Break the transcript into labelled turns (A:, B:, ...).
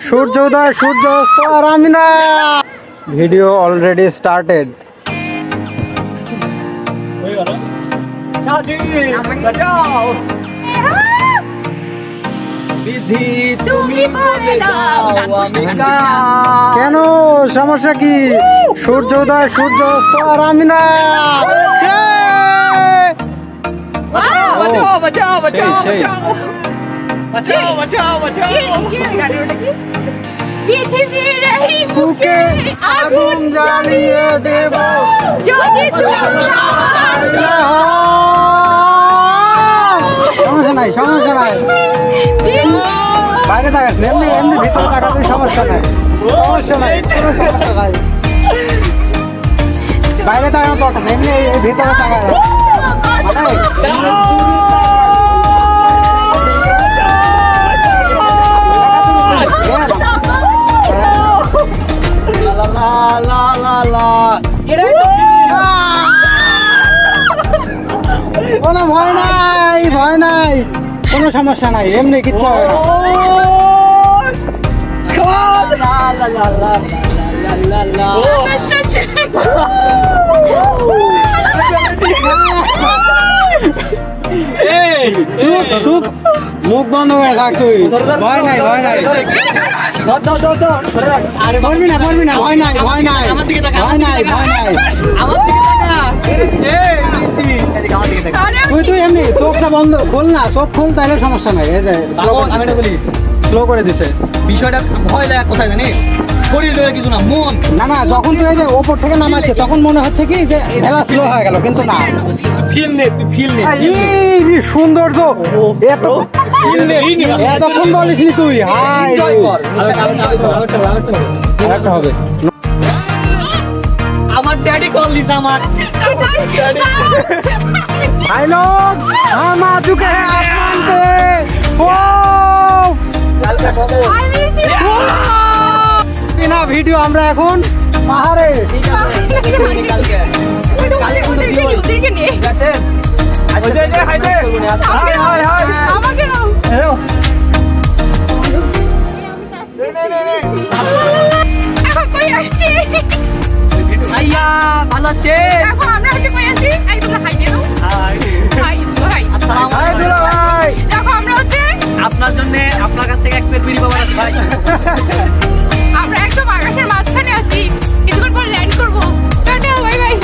A: সূর্যোদয় সূর্য অস্ত আর আমি না। Video already started. কেন সমস্যা কি? সূর্যোদয় সূর্য অস্ত আর আমি না। বুকে আগুন জ্বালিয়ে দেব যদি সমস্যা নাই, সমস্যা নাই। বাইরে তাকাস এমনি এমনি ভিতরে তাকাতে সমস্যা নাই, সমস্যা নাই, সমস্যা নাই। বাইরে তাকানো দরকার নেই, এমনি ভিতরে তাকা যায়। কোনো ভয় নাই, ভয় নাই, কোনো সমস্যা নাই, এমনি কিচ্ছু হবে না। মুখ বন্ধ করে থাক তুই, ভয় নাই, ভয় নাই, বলবি না, বলবি না, ভয় নাই, ভয় নাই, ভয় নাই, ভয় নাই। তুই এমনি চোখটা বন্ধ খোল না, চোখ খোল, তাহলে সমস্যা নাই। স্লো করে দিছে
B: বিষয়টা। ভয় লাগে কোথায় জানি, শরীর কিছু না, মন
A: না না। যখন তুই এই যে ওপর থেকে নামাচ্ছে তখন মনে হচ্ছে কি যে ভেলা স্লো হয়ে গেল, কিন্তু না,
B: ফিল নে, তুই ফিল নে।
A: এই সৌন্দর্য এতক্ষণ বলিসনি তুই। হাই আরেকটা হবে।
B: আমার ড্যাডি কল দিস, আমার
A: भाई लोग हम आ चुके हैं आसमान पे। बिना वीडियो আমরা এখন পাহাড়ে।
B: ঠিক আছে, কালকে
A: আমাকে নাও।
C: এখন কই আসছি?
B: ভাইয়া ভালো আছে?
C: এখন আমরা হচ্ছে কই আছি? এই তোমরা হাই দিও। হাই হাই ভাই।
B: আসসালামু
A: ভাই
B: আলাইকুম
A: দুলা ভাই।
C: দেখো আমরা হচ্ছে
B: আপনার জন্য আপনার কাছ থেকে এক প্লেট বিড়ি পাবো ভাই।
C: আমরা একদম আকাশের মাঝখানে আছি, কিছুক্ষণ পর ল্যান্ড করব। Tata bye bye.